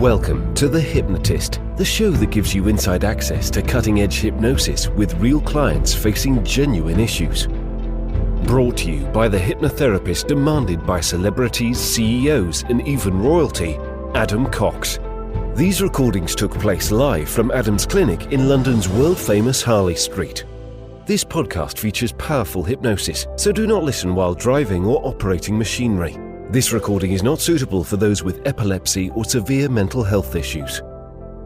Welcome to The Hypnotist, the show that gives you inside access to cutting-edge hypnosis with real clients facing genuine issues. Brought to you by the hypnotherapist demanded by celebrities, CEOs, and even royalty, Adam Cox. These recordings took place live from Adam's clinic in London's world-famous Harley Street. This podcast features powerful hypnosis, so do not listen while driving or operating machinery. This recording is not suitable for those with epilepsy or severe mental health issues.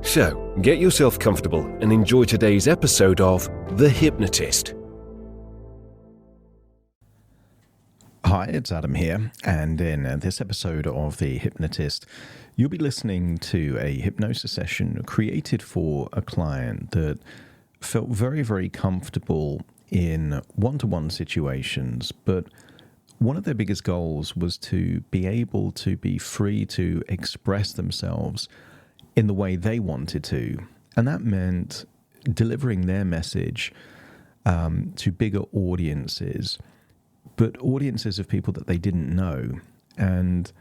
So, get yourself comfortable and enjoy today's episode of The Hypnotist. Hi, it's Adam here, and in this episode of The Hypnotist, you'll be listening to a hypnosis session created for a client that felt very, very comfortable in one-to-one situations, but one of their biggest goals was to be able to be free to express themselves in the way they wanted to. And that meant delivering their message to bigger audiences, but audiences of people that they didn't know. And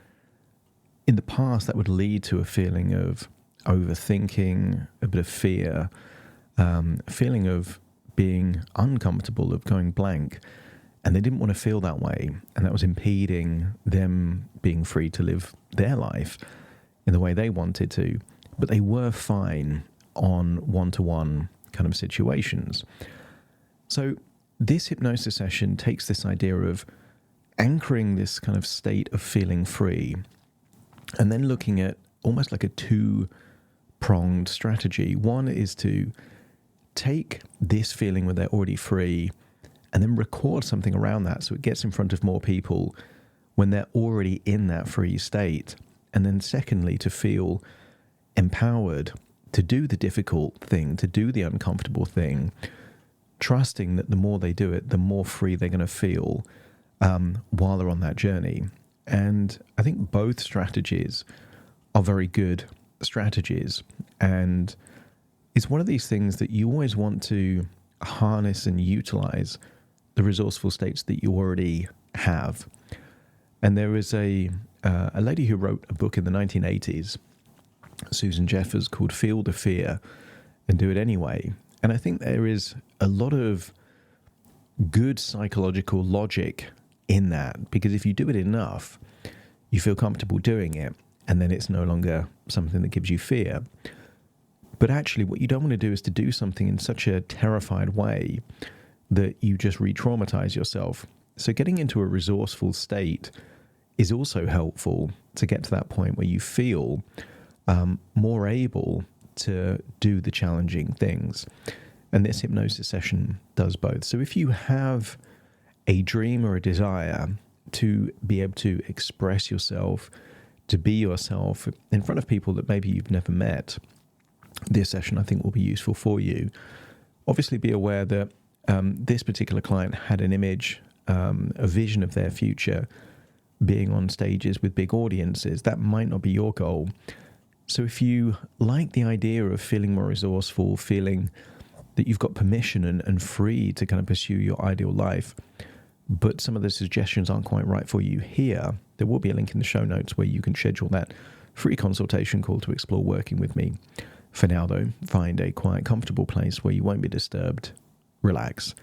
in the past, that would lead to a feeling of overthinking, a bit of fear, a feeling of being uncomfortable, of going blank. And they didn't want to feel that way. And that was impeding them being free to live their life in the way they wanted to. But they were fine on one-to-one kind of situations. So this hypnosis session takes this idea of anchoring this kind of state of feeling free and then looking at almost like a two-pronged strategy. One is to take this feeling when they're already free and then record something around that so it gets in front of more people when they're already in that free state. And then secondly, to feel empowered to do the difficult thing, to do the uncomfortable thing, trusting that the more they do it, the more free they're going to feel while they're on that journey. And I think both strategies are very good strategies. And it's one of these things that you always want to harness and utilize the resourceful states that you already have. And there is a lady who wrote a book in the 1980s, Susan Jeffers, called Feel the Fear and Do It Anyway. And I think there is a lot of good psychological logic in that, because if you do it enough, you feel comfortable doing it, and then it's no longer something that gives you fear. But actually, what you don't want to do is to do something in such a terrified way that you just re-traumatize yourself. So getting into a resourceful state is also helpful to get to that point where you feel more able to do the challenging things. And this hypnosis session does both. So if you have a dream or a desire to be able to express yourself, to be yourself in front of people that maybe you've never met, this session I think will be useful for you. Obviously be aware that this particular client had an image, a vision of their future being on stages with big audiences. That might not be your goal. So if you like the idea of feeling more resourceful, feeling that you've got permission and free to kind of pursue your ideal life, but some of the suggestions aren't quite right for you here, there will be a link in the show notes where you can schedule that free consultation call to explore working with me. For now, though, find a quiet, comfortable place where you won't be disturbed, relax,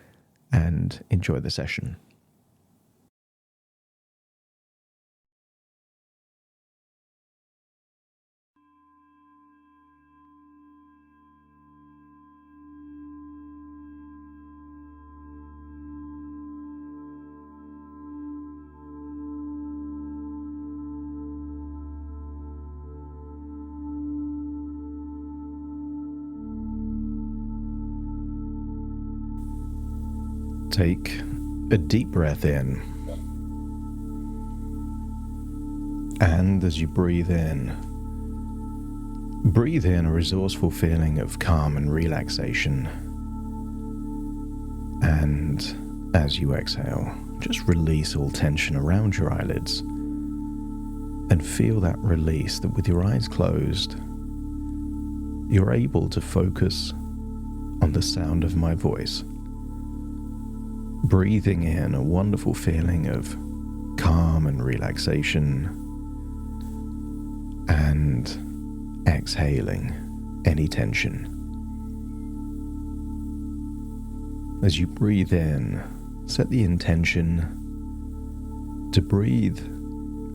and enjoy the session. Take a deep breath in, and as you breathe in a resourceful feeling of calm and relaxation. And as you exhale, just release all tension around your eyelids and feel that release, that with your eyes closed, you're able to focus on the sound of my voice. Breathing in a wonderful feeling of calm and relaxation, and exhaling any tension. As you breathe in, set the intention to breathe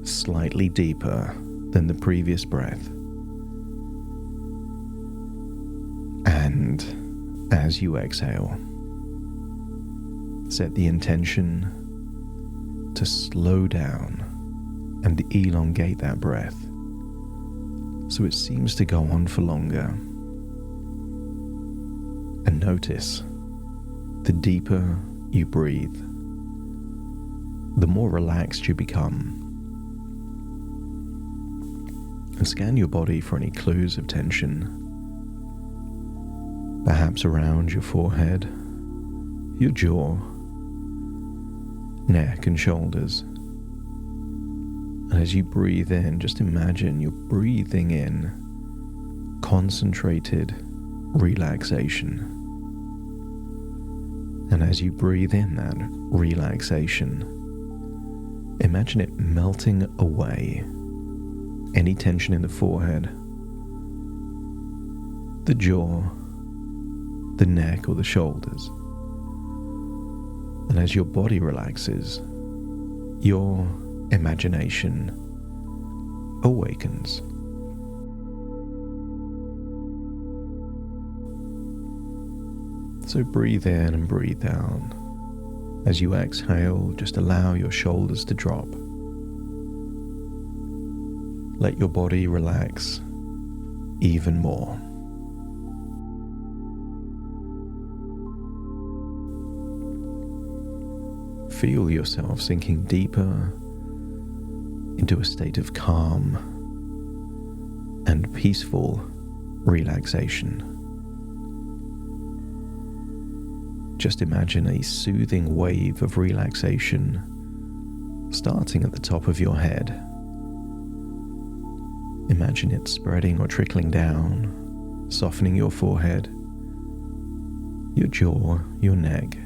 slightly deeper than the previous breath. And as you exhale, set the intention to slow down and elongate that breath so it seems to go on for longer. And notice the deeper you breathe, the more relaxed you become. And scan your body for any clues of tension, perhaps around your forehead, your jaw, neck and shoulders. And as you breathe in, just imagine you're breathing in concentrated relaxation. And as you breathe in that relaxation, imagine it melting away any tension in the forehead, the jaw, the neck or the shoulders. And as your body relaxes, your imagination awakens. So breathe in and breathe out. As you exhale, just allow your shoulders to drop. Let your body relax even more. Feel yourself sinking deeper into a state of calm and peaceful relaxation. Just imagine a soothing wave of relaxation starting at the top of your head. Imagine it spreading or trickling down, softening your forehead, your jaw, your neck.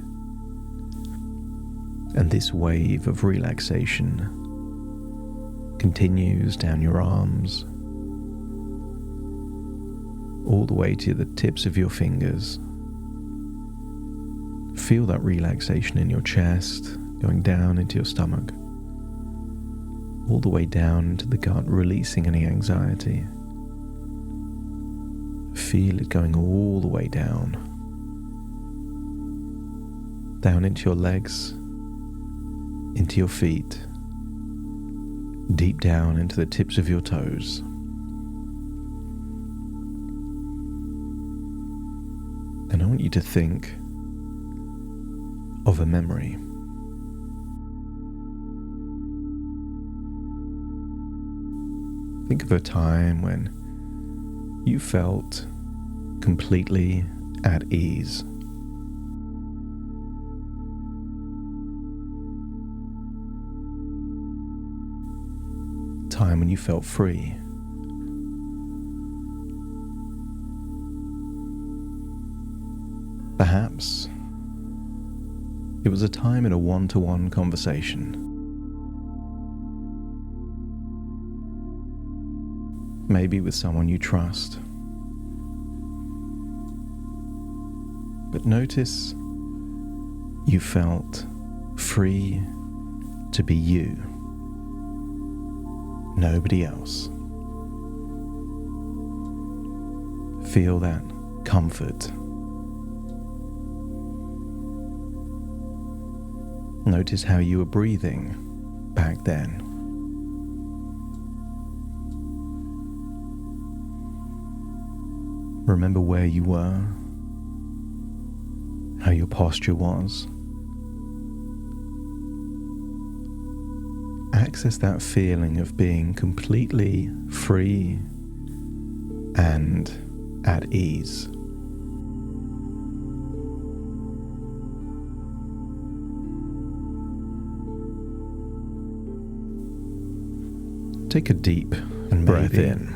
And this wave of relaxation continues down your arms, all the way to the tips of your fingers. Feel that relaxation in your chest, going down into your stomach, all the way down into the gut, releasing any anxiety. Feel it going all the way down into your legs, into your feet, deep down into the tips of your toes. And I want you to think of a memory. Think of a time when you felt completely at ease. Time when you felt free. Perhaps it was a time in a one-to-one conversation. Maybe with someone you trust. But notice you felt free to be you. Nobody else. Feel that comfort. Notice how you were breathing back then. Remember where you were, how your posture was. Access that feeling of being completely free and at ease. Take a deep breath in.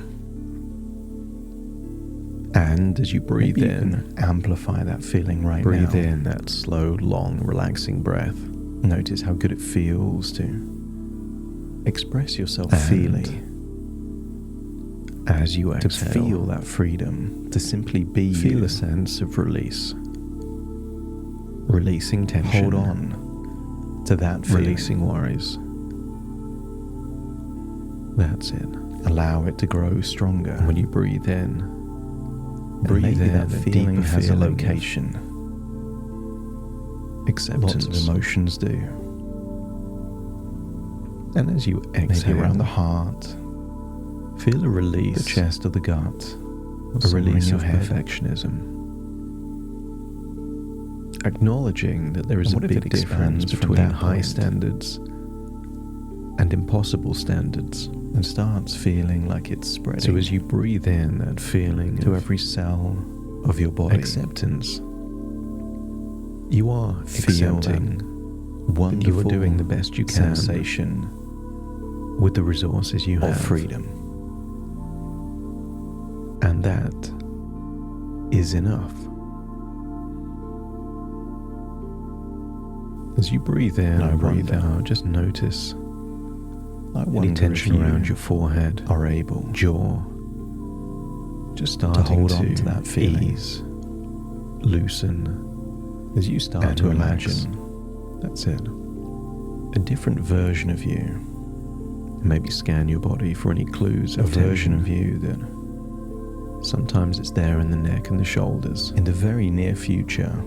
And as you breathe in, amplify that feeling right now. Breathe in that slow, long, relaxing breath. Notice how good it feels to express yourself freely. as you exhale, to feel that freedom, to simply be feel you. A sense of release. Releasing tension. Hold on to that feeling. Releasing worries. That's it. Allow it to grow stronger. And when you breathe in, that feeling has a location. Acceptance. Lots of emotions do. And as you exhale, maybe around the heart, feel a release. The chest of the gut. A release of perfectionism. Acknowledging that there is a big difference between high standards and impossible standards, and starts feeling like it's spreading. So as you breathe in that feeling to every cell of your body, acceptance, you are accepting wonderful, you are doing the best you can sensation with the resources you have of freedom, and that is enough. As you breathe in and breathe out, just notice any tension around your forehead are able, jaw, just starting to hold on to that feeling, ease, loosen, as you start to imagine. That's it. A different version of you. Maybe scan your body for any clues of version of you that sometimes it's there in the neck and the shoulders. In the very near future,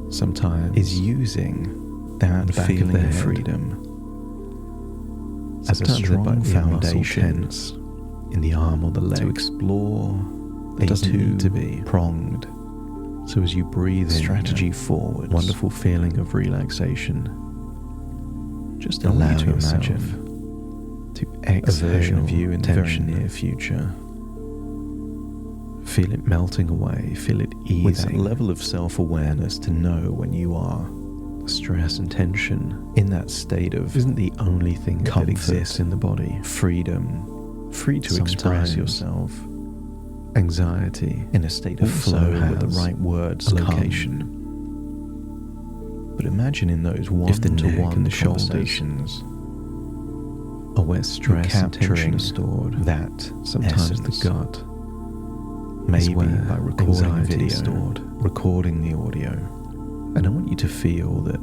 sometimes is using that feeling of freedom as a strong foundation in the arm or the leg to explore. It doesn't need to be pronged. So as you breathe in, strategy forward, wonderful feeling of relaxation. Just allow you to imagine to exhale a version of you in the very near future. Feel it melting away, feel it easing. With that level of self-awareness to know when you are stress and tension in that state of isn't the only thing that exists in the body. Freedom, free to express yourself. Anxiety in a state of flow with the right words, location. But imagine in those one-to-one conversations are where stress and tension are stored. That sometimes the gut, maybe by recording video, stored, recording the audio. And I want you to feel that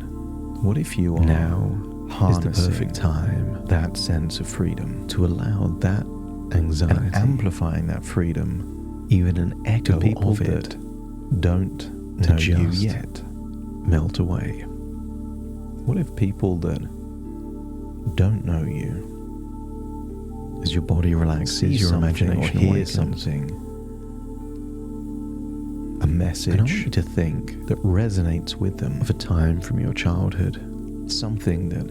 what if you are now harnessing the perfect time, that sense of freedom, to allow that anxiety and amplifying that freedom, even an echo to people of it don't know you yet, melt away. What if people that don't know you, as your body relaxes, your imagination hears something, a message, and I want you to think that resonates with them of a time from your childhood, something that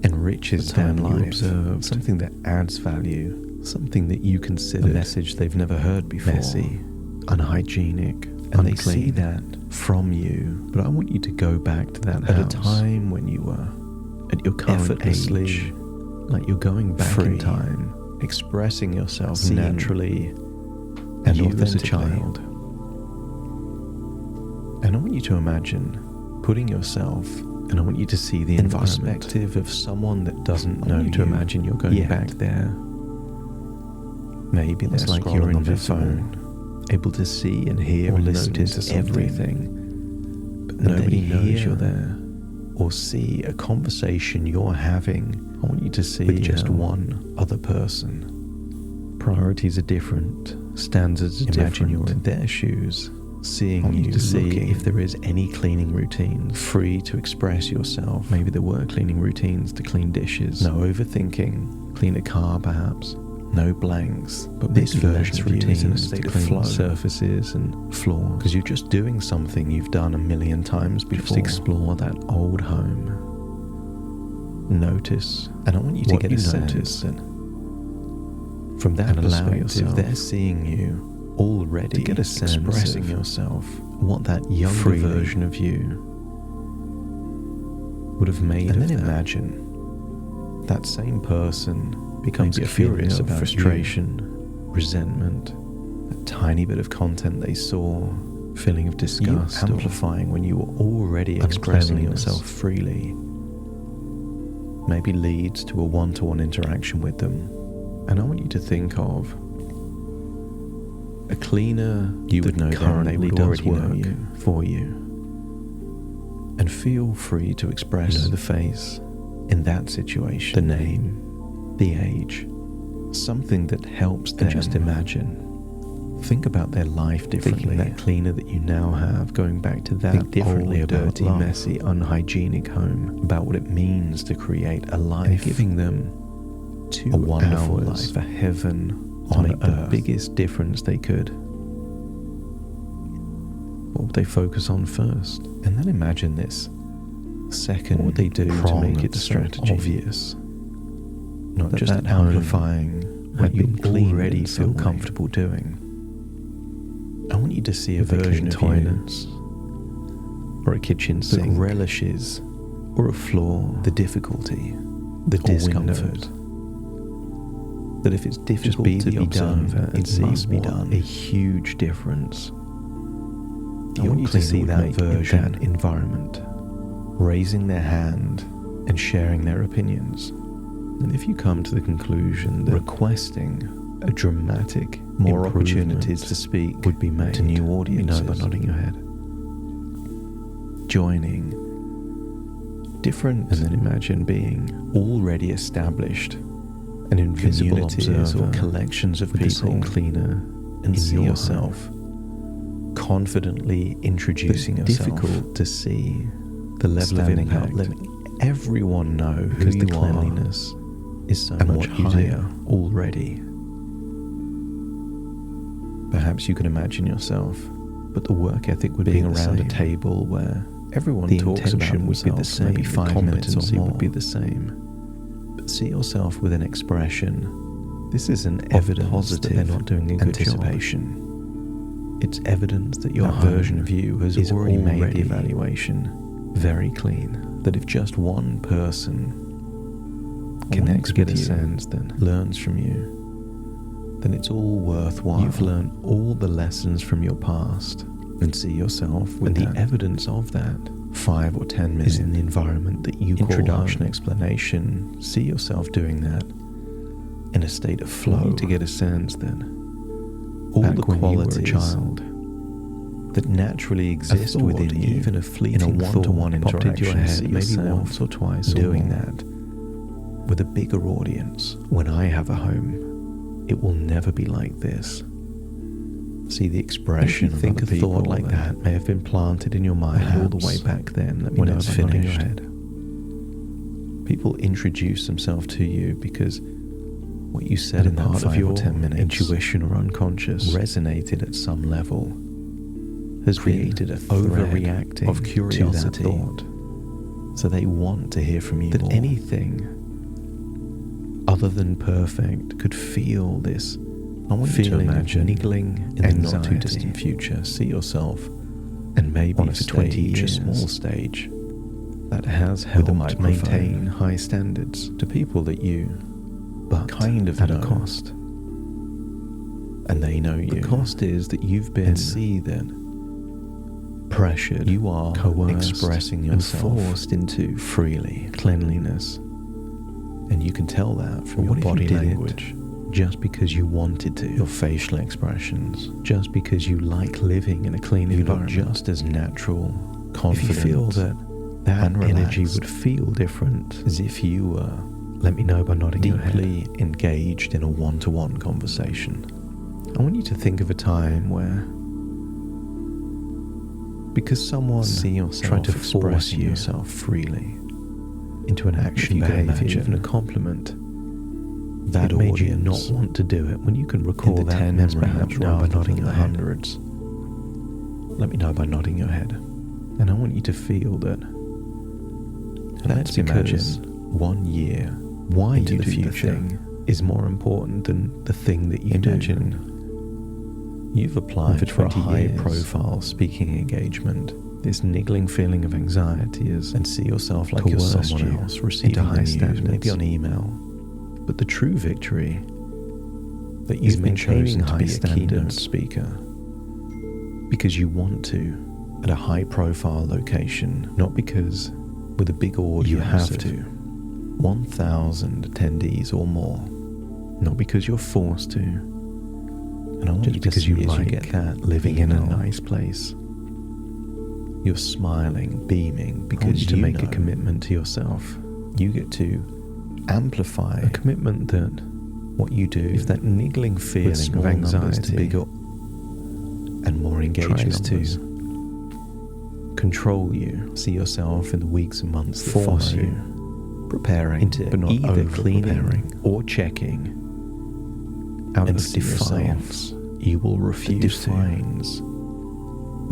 enriches their life, something that adds value, something that you consider a message they've never heard before, messy, unhygienic, and they see that from you. But I want you to go back to that at a time when you were at your current age, like you're going back in time, expressing yourself naturally and you as a child. And I want you to imagine putting yourself, and I want you to see the perspective of someone that doesn't know you. To imagine you're going back there. Maybe it's like you're on your phone, able to see and hear and listen to everything, but nobody knows you're there. Or see a conversation you're having. I want you to see with just one other person. Priorities are different, standards are different. Imagine you're in their shoes, seeing you to see if there is any cleaning routine, free to express yourself. Maybe there were cleaning routines to clean dishes. No overthinking, clean a car perhaps. No blanks, but this version of routines in a state of flow, surfaces and floors, because you're just doing something you've done a million times before. Just explore that old home. Notice, and I want you to get a sense that from that perspective, they're seeing you already. To get a sense expressing yourself, what that younger version of you would have made. And then imagine that same person becomes furious about frustration, resentment, a tiny bit of content they saw, feeling of disgust, amplifying when you were already expressing yourself freely, maybe leads to a one-to-one interaction with them, And I want you to think of a cleaner you would know currently does work for you. And feel free to express the face in that situation, the name, the age, something that helps them. And just imagine. Think about their life differently. Thinking that cleaner that you now have, going back to that differently, old, dirty, messy, unhygienic home, about what it means to create a life, and giving them a wonderful life, a heaven on earth, the biggest difference they could. What would they focus on first? And then imagine this second. What would they do to make it so obvious? Not just amplifying what you already feel comfortable doing. I want you to see a version of toilets or a kitchen sink that relishes, or a floor, the difficulty, the discomfort. That if it's difficult to be done, it must be done. A huge difference. I want you to see that version, that environment, raising their hand and sharing their opinions. And if you come to the conclusion that requesting a dramatic, more opportunities to speak would be made to new audiences, by nodding your head, joining different, and then imagine being already established and invisible observers or collections of people, cleaner, and see yourself confidently introducing yourself. Difficult to see the level of impact, letting everyone know who you the cleanliness is so and much higher already. Perhaps you can imagine yourself, but the work ethic would be around a table where everyone talks about would be the same. Maybe 5 minutes or more would be the same. But see yourself with an expression. This is an evidence positive that they're not doing a good anticipation. It's evidence that your version of you has already made the evaluation very clean. That if just one person connects with you, sense, then learns from you, then it's all worthwhile. You've learned all the lessons from your past, and see yourself with the evidence of that. 5 or 10 minutes in the environment that you introduction, call explanation. See yourself doing that in a state of flow to get a sense then. All the qualities that naturally exist within you, even a fleeting one-to-one interaction, into your head, maybe once or twice, doing that with a bigger audience. When I have a home, it will never be like this. See the expression. If you think a thought like that may have been planted in your mind all the way back then. When it's finished, people introduce themselves to you because what you said in part of your 10 minutes, intuition or unconscious, resonated at some level, has created a overreacting of curiosity to that thought. So they want to hear from you that more. Anything other than perfect could feel this. I want you to imagine niggling in the not too distant future. See yourself, and maybe on a 20 years, a small stage that has helped maintain high standards to people that you, but kind of at a cost. And they know you. The cost is that you've been, and see then, pressured. You are coerced, expressing yourself, and forced into freely cleanliness. And you can tell that from your body language. Just because you wanted to, your facial expressions, just because you like living in a clean environment, just as natural, confident. If you feel that energy would feel different, as if you were, let me know by nodding your head, deeply engaged in a one-to-one conversation. I want you to think of a time where, because someone tried to force yourself freely into an action, behavior, even a compliment, that it made you not want to do it. When you can recall that memory, perhaps by nodding your hundreds. Let me know by nodding your head. And I want you to feel that. Let's imagine 1 year why into the future is more important than the thing that you imagine. You've applied for a high-profile speaking engagement. This niggling feeling of anxiety is, and see yourself like you're someone else receiving high standards, maybe on email. But the true victory that you've been chosen to be a keynote speaker because you want to at a high-profile location, not because with a big audience you have to 1,000 attendees or more. not because you're forced to, and I want Just you to because see you as like you get that living in a being nice place. You're smiling, beaming, because you to make a know commitment to yourself. You get to amplify a commitment that what you do. if that niggling feeling small of numbers anxiety to bigger and more engaged tries numbers control you, see yourself in the weeks and months that force follow you preparing into but not either over-preparing cleaning or checking out and of see defiance. yourself You will that refuse to. defines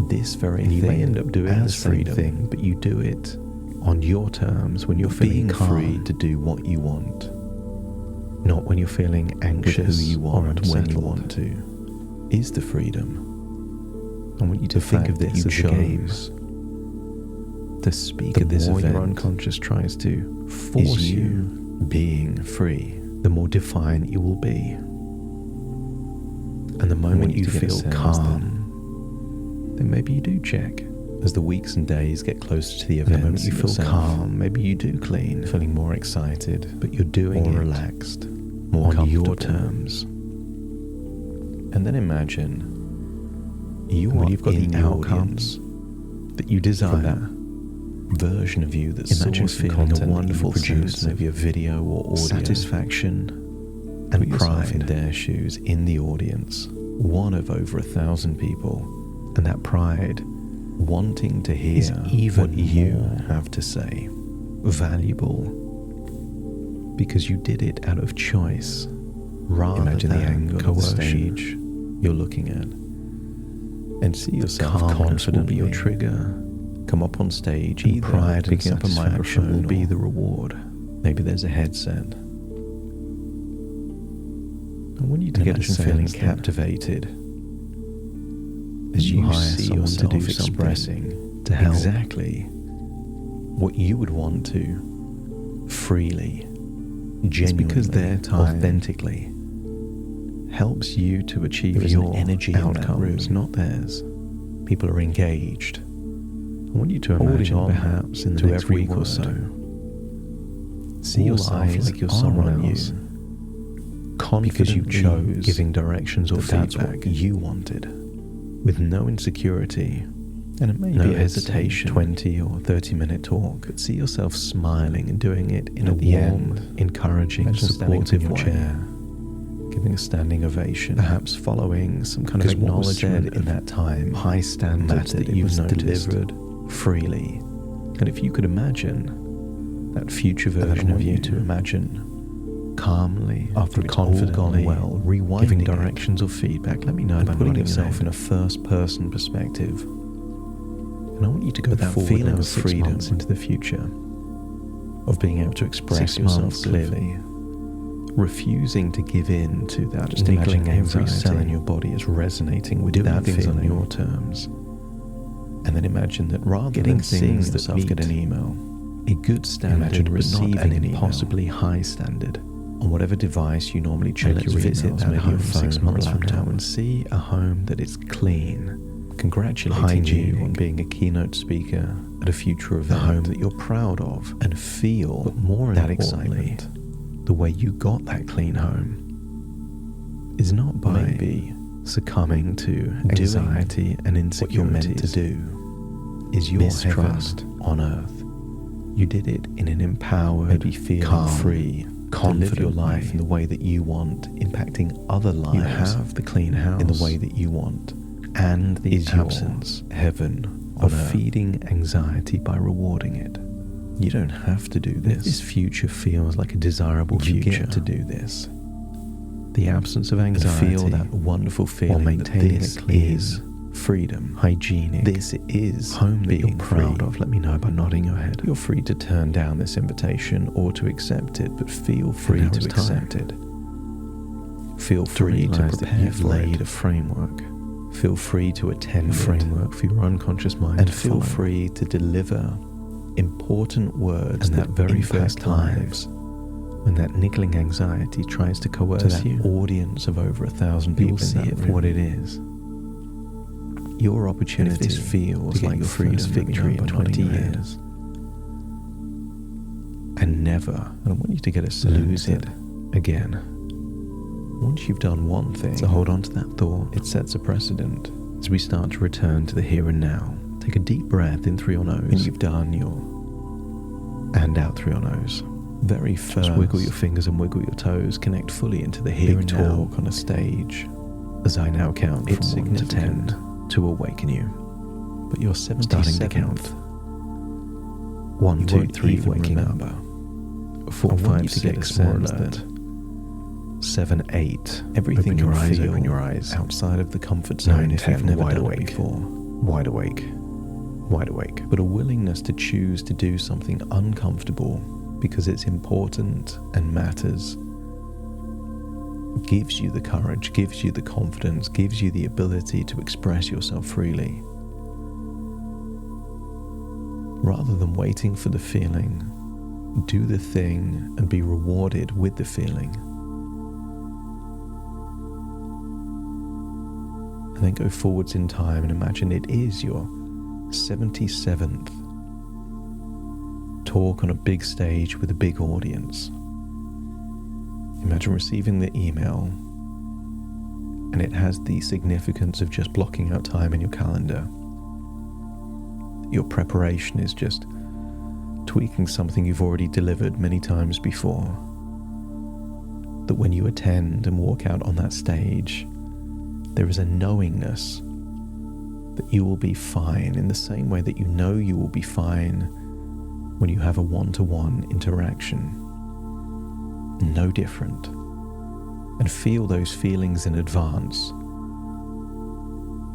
This very and you thing. may end up doing as the same freedom, thing, but you do it on your terms when you're feeling being free calm to do what you want, not when you're feeling anxious who you or want when you settled. want to. Is the freedom. I want you to The think fact of that this you as a game. chose The speak the of this more event your unconscious tries to force force you being free, the more defiant you will be. And the moment you feel calm, then maybe you do check. As the weeks and days get closer to the And the event, moment you you feel yourself calm, maybe you do clean, feeling more excited, but you're doing more it relaxed, more on your comfortable. terms. And then imagine you And when are you've got in the outcomes that you desire, from that version of you that's imagine sourcing feeling a content that you wonderful produce, sense of maybe a video or audio, satisfaction and Put yourself pride in their shoes in the audience, one of over 1,000 people, and that pride wanting to hear is even what you more have to say, valuable, because you did it out of choice, rather Imagine the than angle of the coercion stage you're looking at, and see yourself Calmness will confidently be your trigger. come up on stage, And either pride and picking up a microphone satisfaction will be or the reward. Maybe there's a headset. I want you to And get imagine feeling feeling captivated as you you hire see someone to yourself do something expressing to help. exactly what you would want to, freely, genuinely, because their time authentically, helps you to achieve There is an your energy in that outcomes, room. not theirs. People are engaged. I want you to Holding imagine on perhaps in the to next every week or word. so. See All yourself eyes like you're are someone on you, us. because you Confidently chose giving directions or that that's feedback what you wanted, with no insecurity, and it may No be hesitation. 20 or 30-minute talk. But see yourself smiling and doing it in a At the warm, end, encouraging, imagine standing up in supportive your way, chair, giving a standing ovation, perhaps following some kind of Because what was acknowledgement said in that time, high standards mattered, that it you've was noticed. delivered freely. And if you could imagine that future then I version of want you you to imagine calmly, after it's it's all confidently gone well, rewinding giving directions or feedback, let me know and by putting putting yourself yourself in a first-person perspective. And I want you to go With that forward feeling now of 6 freedom months into the future, of being able to express 6 yourself months of clearly, refusing to give in to that Just niggling imagine every cell in anxiety. your body is resonating with Doing that things on feeling. your terms. And then imagine that rather Getting than seeing things that yourself get meet an email, a good standard, Imagine but not receiving an an email. impossibly high standard, on whatever device you normally check let's your visit emails, that maybe home your phone 6 or months from laptop, now. and see a home that is clean, congratulating you on Hygienic. being a keynote speaker at a future event, The home that you're proud of, and feel But more that importantly, excitement. The way you got that clean home is not by Maybe succumbing to anxiety and insecurity. What you're meant to do is your mistrust heaven on earth. You did it in an empowered, Maybe feeling calm, free, to live your confident life way. in the way that you want, impacting other lives. You have the clean house in the way that you want, and the is your absence, heaven, on of earth. feeding anxiety by rewarding it. You don't have to do this. This future feels like a desirable You future. get to do this. The absence of anxiety, feel that wonderful feeling while maintaining that this a clean, is freedom, hygienic, this is home that being you're proud free. of. Let me know by nodding your head. You're free to turn down this invitation or to accept it, but feel free now to it's accept time it. Feel free to realize that prepare you've for laid it. a framework. Feel free to attend A it. framework for your unconscious mind And to feel follow. free to deliver important words And that very impact first lives. When that niggling anxiety tries to coerce that you, audience of over 1,000 people, You'll see in that it room, for what it is. Your opportunity this feels to get like your freedom first victory in 20 years, and never, and I want you to get a sense Lose it again. Once you've done one thing, So hold on to that thought. it sets a precedent. As we start to return to the here and now, take a deep breath in through your nose, and you've done your, and out through your nose. Very first, Just wiggle your fingers and wiggle your toes. connect fully into the here Big and now. talk on a stage. As I now count It's from 1 to 10 significant. to awaken you. But you're Starting 77th. to count. 1, You 2, won't 3, even waking remember. up. 4, I want 5, you to get a 6, more sense alert. that 7, 8. everything Open your you eyes, feel open your eyes. outside of the comfort zone 9, if 10, you've never wide done awake. it before. Wide awake. Wide awake. But a willingness to choose to do something uncomfortable because it's important and matters gives you the courage, gives you the confidence, gives you the ability to express yourself freely. Rather than waiting for the feeling, do the thing and be rewarded with the feeling. And then go forwards in time and imagine it is your 77th talk on a big stage with a big audience. Imagine receiving the email and it has the significance of just blocking out time in your calendar. Your preparation is just tweaking something you've already delivered many times before. That when you attend and walk out on that stage, there is a knowingness that you will be fine in the same way that you know you will be fine when you have a one-to-one interaction. No different. And feel those feelings in advance.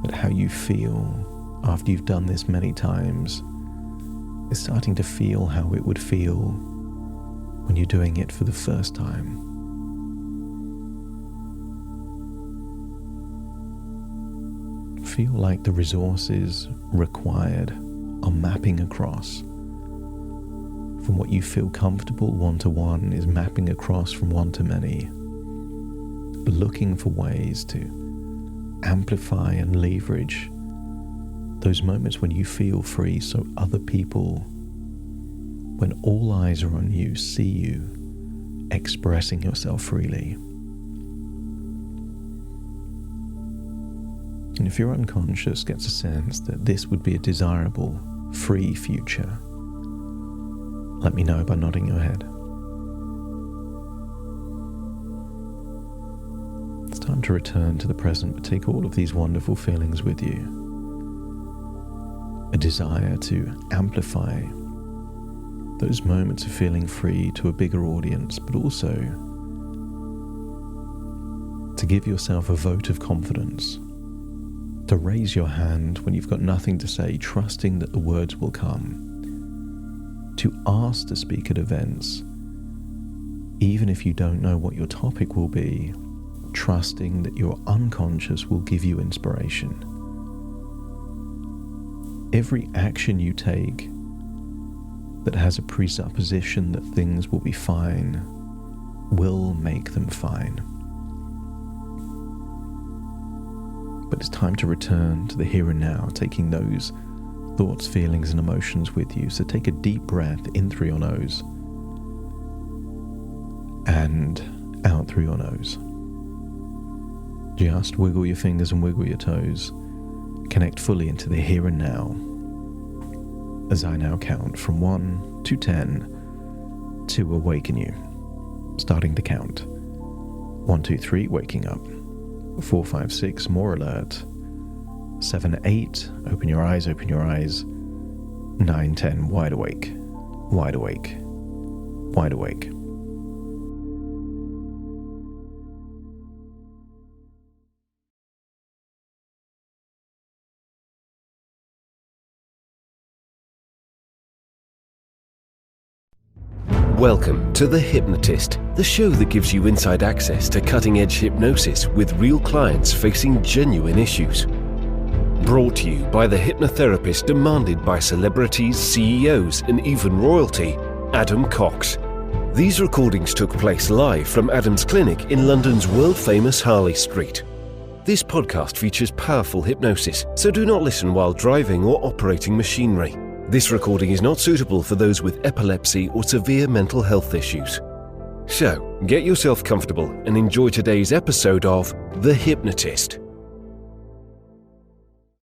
But how you feel after you've done this many times is starting to feel how it would feel when you're doing it for the first time. Feel like the resources required are mapping across. From what you feel comfortable one-to-one is mapping across from one to many. Looking for ways to amplify and leverage those moments when you feel free so other people, when all eyes are on you, see you expressing yourself freely. And if your unconscious gets a sense that this would be a desirable, free future, let me know by nodding your head. It's time to return to the present, but take all of these wonderful feelings with you. A desire to amplify those moments of feeling free to a bigger audience, but also to give yourself a vote of confidence, to raise your hand when you've got nothing to say, trusting that the words will come, to ask to speak at events, even if you don't know what your topic will be, trusting that your unconscious will give you inspiration. Every action you take that has a presupposition that things will be fine will make them fine. But it's time to return to the here and now, taking those thoughts, feelings, and emotions with you. So take a deep breath in through your nose and out through your nose. Just wiggle your fingers and wiggle your toes. Connect fully into the here and now. As I now count from 1 to 10 to awaken you. Starting to count. 1, 2, 3, waking up. 4, 5, 6, more alert. 7, 8, open your eyes, open your eyes. 9, 10, wide awake, wide awake, wide awake. Welcome to The Hypnotist, the show that gives you inside access to cutting-edge hypnosis with real clients facing genuine issues. Brought to you by the hypnotherapist demanded by celebrities, CEOs, and even royalty, Adam Cox. These recordings took place live from Adam's clinic in London's world-famous Harley Street. This podcast features powerful hypnosis, so do not listen while driving or operating machinery. This recording is not suitable for those with epilepsy or severe mental health issues. So, get yourself comfortable and enjoy today's episode of The Hypnotist.